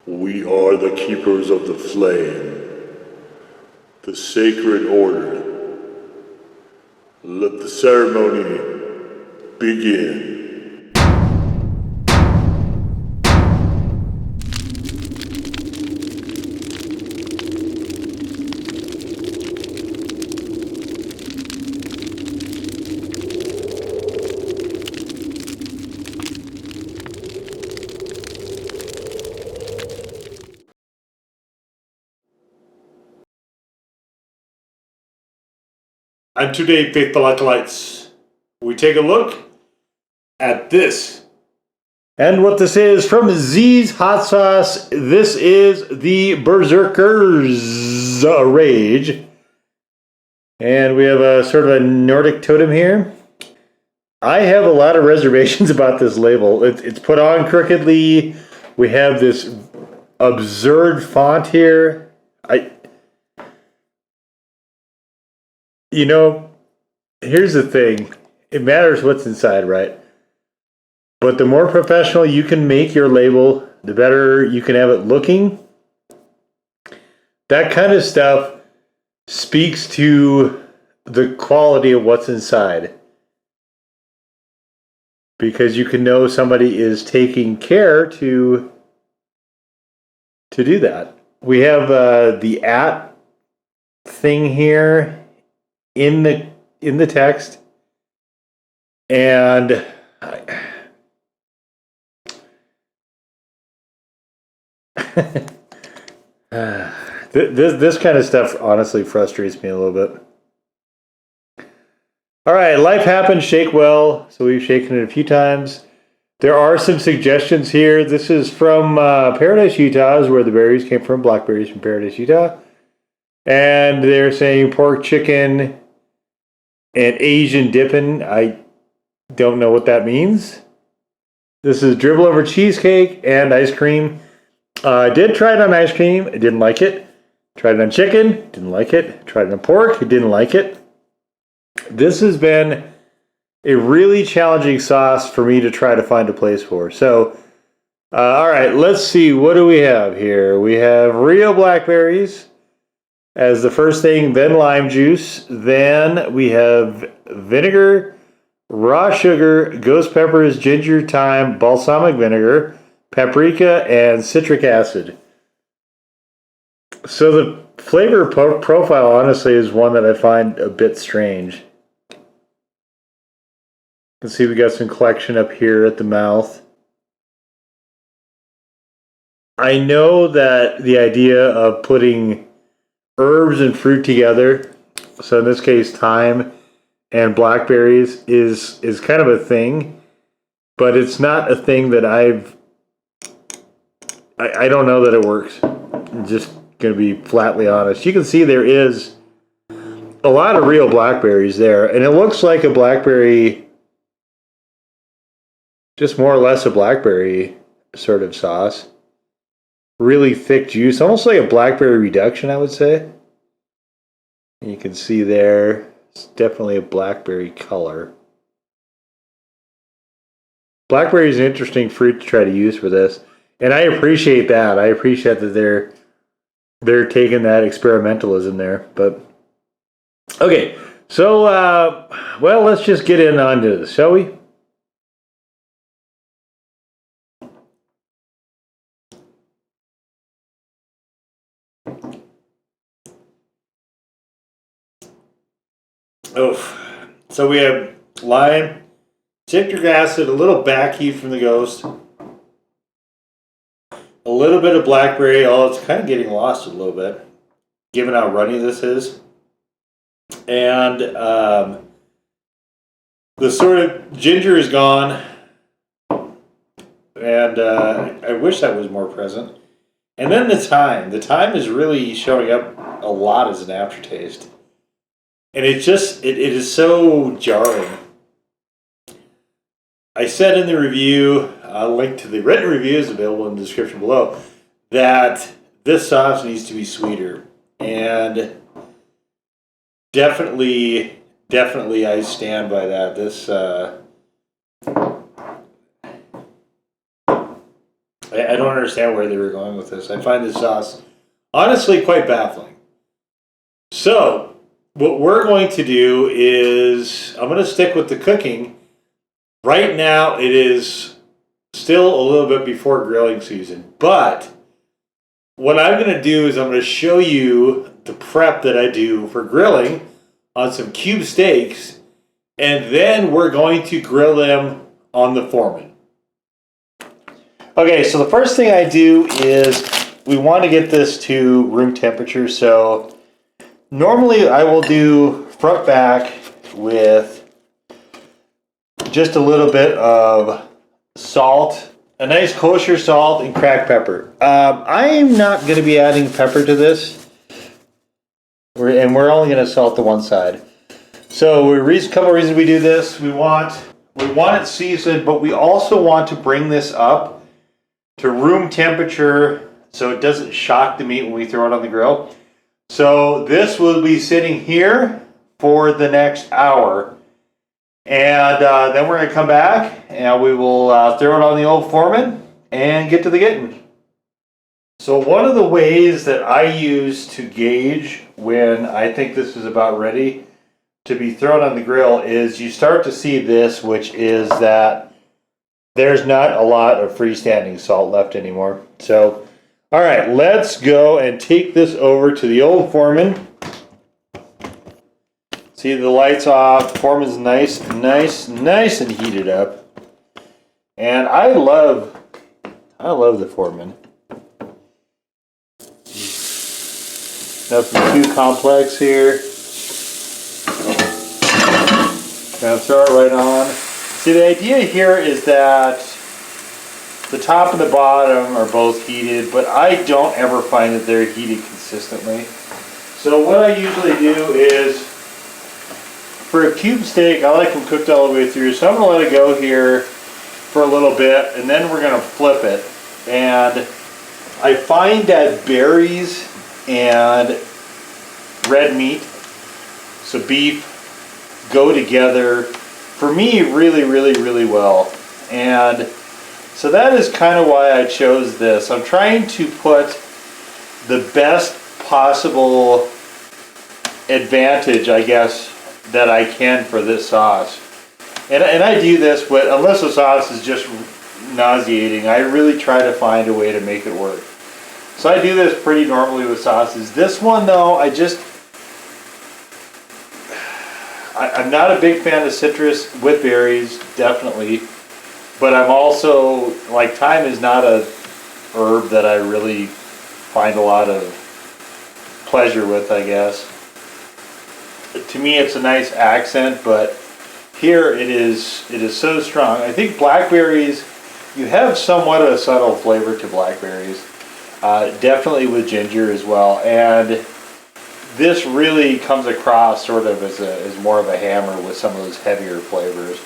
We are the keepers of the flame, the sacred order. Let the ceremony begin. And today, faithful acolytes, we take a look at this. And what this is from Z's Hot Sauce, this is the Berzerkerz Rage. And we have a sort of a Nordic totem here. I have a lot of reservations about this label. It's put on crookedly. We have this absurd font here. You know, here's the thing. It matters what's inside, right? But the more professional you can make your label, the better you can have it looking. That kind of stuff speaks to the quality of what's inside. Because you can know somebody is taking care to do that. We have the at thing here in the text, and this kind of stuff honestly frustrates me a little bit. All right, life happens, shake well. So we've shaken it a few times. There are some suggestions here. This is from Paradise, Utah, is where the berries came from. Blackberries from Paradise, Utah. And they're saying pork, chicken, and Asian dipping. I don't know what that means. This is dribble over cheesecake and ice cream. I did try it on ice cream. I didn't like it. Tried it on chicken. Didn't like it. Tried it on pork. Didn't like it. This has been a really challenging sauce for me to try to find a place for. So, all right, let's see. What do we have here? We have real blackberries as the first thing, then lime juice. Then we have vinegar, raw sugar, ghost peppers, ginger, thyme, balsamic vinegar, paprika, and citric acid. So the flavor profile, honestly, is one that I find a bit strange. You can see we got some collection up here at the mouth. I know that the idea of putting herbs and fruit together, so in this case thyme and blackberries, is kind of a thing, but it's not a thing that I don't know that it works. I'm just going to be flatly honest. You can see there is a lot of real blackberries there, and it looks like a blackberry, just more or less a blackberry sort of sauce. Really thick juice, almost like a blackberry reduction, I would say. You can see there, it's definitely a blackberry color. Blackberry is an interesting fruit to try to use for this, and I appreciate that. I appreciate that they're taking that experimentalism there. But okay, so well, let's just get in onto this, shall we? Oh, so we have lime, citric acid, a little back heat from the ghost, a little bit of blackberry. Oh, it's kind of getting lost a little bit, given how runny this is. And the sort of ginger is gone, and I wish that was more present. And then the thyme. The thyme is really showing up a lot as an aftertaste. And it is so jarring. I said in the review, I'll link to the written review is available in the description below, that this sauce needs to be sweeter. And definitely I stand by that. I don't understand where they were going with this. I find this sauce honestly quite baffling. So, what we're going to do is, I'm going to stick with the cooking. Right now, it is still a little bit before grilling season, but what I'm going to do is I'm going to show you the prep that I do for grilling on some cube steaks, and then we're going to grill them on the Foreman. Okay, so the first thing I do is we want to get this to room temperature. So normally I will do front back with just a little bit of salt, a nice kosher salt and cracked pepper. I'm not going to be adding pepper to this, and we're only going to salt the one side. So a couple reasons we do this: we want it seasoned, but we also want to bring this up to room temperature so it doesn't shock the meat when we throw it on the grill. So this will be sitting here for the next hour, and then we're going to come back and we will throw it on the old Foreman and get to the getting. So one of the ways that I use to gauge when I think this is about ready to be thrown on the grill is you start to see this, which is that there's not a lot of freestanding salt left anymore. So, all right, let's go and take this over to the old Foreman. See, the light's off. Foreman's nice and heated up. And I love the Foreman. Nothing too complex here. Gonna throw it right on. See, the idea here is that the top and the bottom are both heated, but I don't ever find that they're heated consistently. So what I usually do is, for a cube steak, I like them cooked all the way through. So I'm gonna let it go here for a little bit, and then we're gonna flip it. And I find that berries and red meat, so beef, go together for me really well. And so that is kind of why I chose this. I'm trying to put the best possible advantage, I guess, that I can for this sauce. And I do this with, unless the sauce is just nauseating, I really try to find a way to make it work. So I do this pretty normally with sauces. This one though, I'm not a big fan of citrus with berries, definitely. But I'm also, like, thyme is not a herb that I really find a lot of pleasure with, I guess. To me, it's a nice accent, but here it is so strong. I think blackberries, you have somewhat of a subtle flavor to blackberries. Definitely with ginger as well. And this really comes across sort of as more of a hammer with some of those heavier flavors.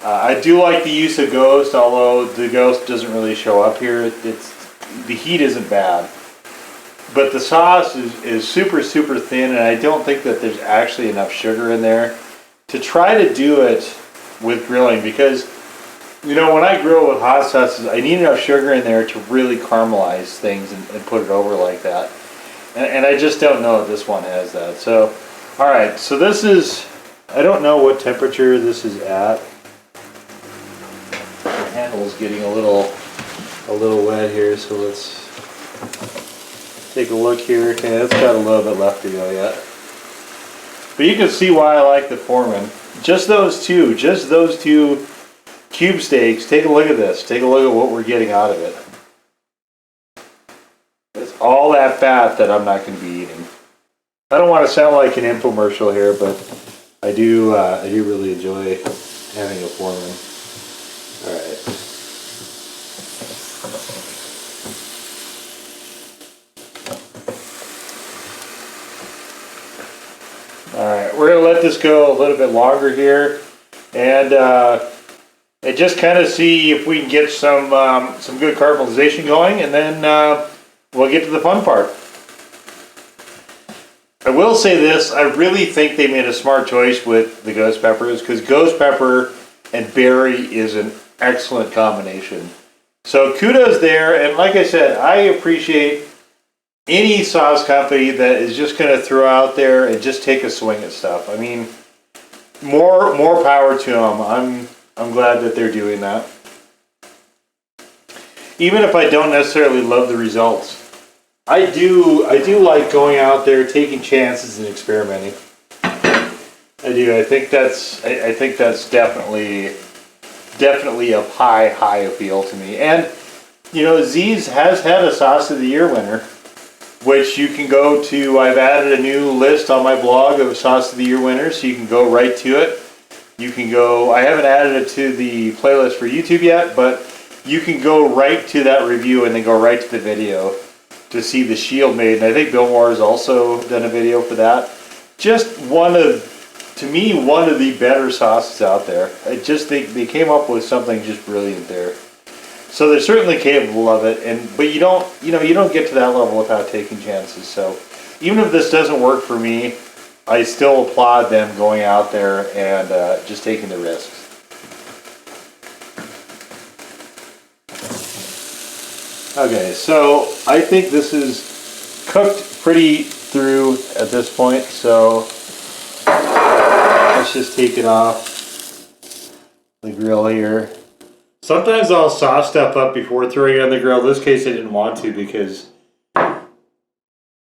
I do like the use of Ghost, although the Ghost doesn't really show up here. The heat isn't bad. But the sauce is super thin, and I don't think that there's actually enough sugar in there to try to do it with grilling, because, you know, when I grill with hot sauces, I need enough sugar in there to really caramelize things and put it over like that. And I just don't know if this one has that. So, all right, so this is, I don't know what temperature this is at. The handle's getting a little wet here, so let's take a look here. Okay, it's got a little bit left to go yet. But you can see why I like the Foreman. Just those two cube steaks. Take a look at this. Take a look at what we're getting out of it. It's all that fat that I'm not going to be eating. I don't want to sound like an infomercial here, but I do really enjoy having a Foreman. All right. Alright, we're going to let this go a little bit longer here, and just kind of see if we can get some good caramelization going, and then we'll get to the fun part. I will say this, I really think they made a smart choice with the ghost peppers, because ghost pepper and berry is an excellent combination. So kudos there, and like I said, I appreciate any sauce company that is just going to throw out there and just take a swing at stuff. I mean, more power to them. I'm glad that they're doing that. Even if I don't necessarily love the results, I do like going out there, taking chances, and experimenting. I do. I think that's definitely a high appeal to me. And you know, Z's has had a Sauce of the Year winner, which you can go to. I've added a new list on my blog of Sauce of the Year winners, so you can go right to it. You can go. I haven't added it to the playlist for YouTube yet, but you can go right to that review and then go right to the video to see the shield made. And I think Bill Moore has also done a video for that. Just to me, one of the better sauces out there. They came up with something just brilliant there. So they're certainly capable of it, but you don't get to that level without taking chances. So even if this doesn't work for me, I still applaud them going out there and just taking the risks. Okay, so I think this is cooked pretty through at this point, so let's just take it off the grill here. Sometimes I'll sauce stuff up before throwing it on the grill. In this case, I didn't want to because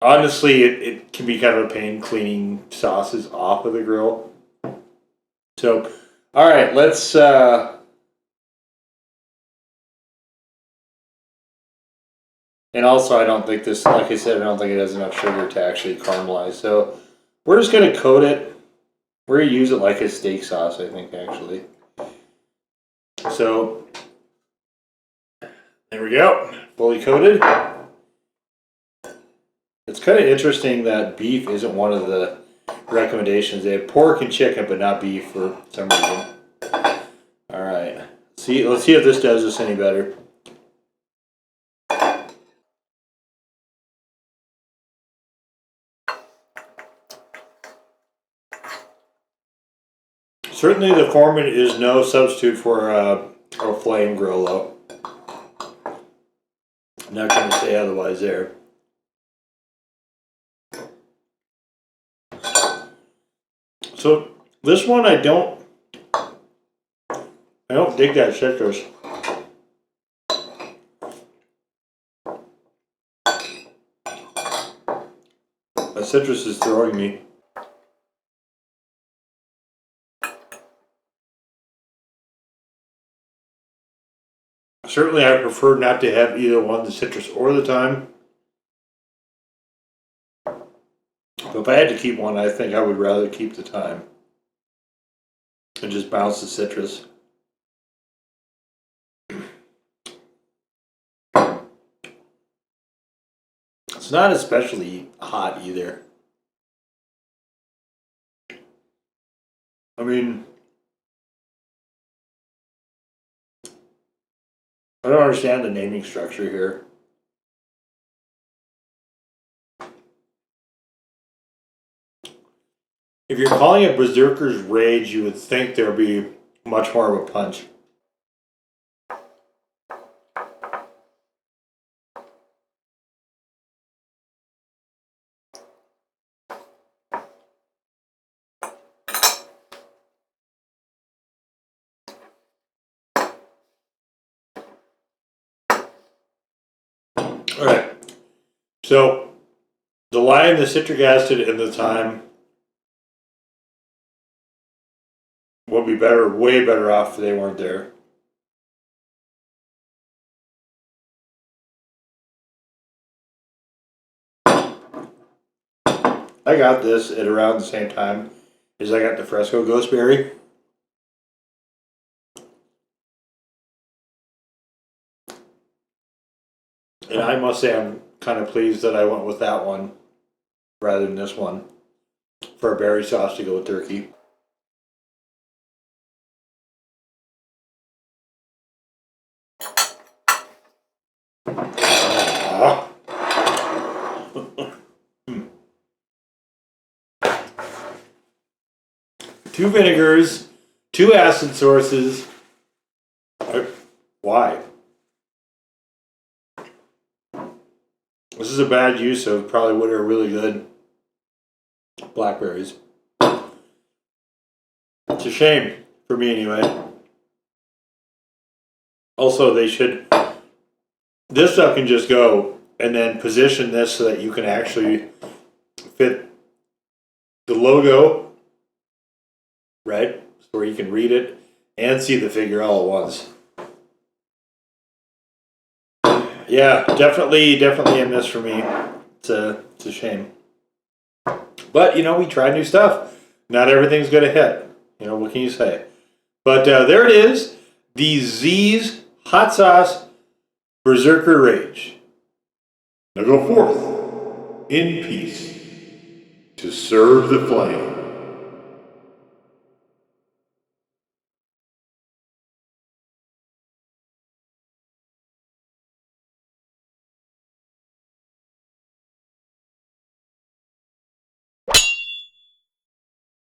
honestly, it can be kind of a pain cleaning sauces off of the grill. So, all right, let's... And also, I don't think this, like I said, I don't think it has enough sugar to actually caramelize. So we're just going to coat it. We're going to use it like a steak sauce, I think, actually. So there we go, fully coated. It's kind of interesting that beef isn't one of the recommendations. They have pork and chicken, but not beef for some reason. All right, let's see if this does us any better. Certainly the Foreman is no substitute for a flame grill, though. I'm not going to say otherwise there. So this one I don't dig that citrus. The citrus is throwing me. Certainly I prefer not to have either one, the citrus or the thyme. But if I had to keep one, I think I would rather keep the thyme and just bounce the citrus. It's not especially hot either. I mean, I don't understand the naming structure here. If you're calling it Berzerker's Rage, you would think there would be much more of a punch. Alright, so the lime, the citric acid, and the thyme would be better, way better off if they weren't there. I got this at around the same time as I got the Fresco Ghostberry. And I must say I'm kind of pleased that I went with that one rather than this one for a berry sauce to go with turkey. Two vinegars, two acid sources. Why? This is a bad use of probably what are really good blackberries. It's a shame, for me anyway. Also, they should... This stuff can just go, and then position this so that you can actually fit the logo, right? So where you can read it and see the figure all at once. Yeah, definitely a miss for me. It's a shame. But, you know, we try new stuff. Not everything's going to hit. You know, what can you say? But there it is. The Z's Hot Sauce Berzerker Rage. Now go forth in peace to serve the flame.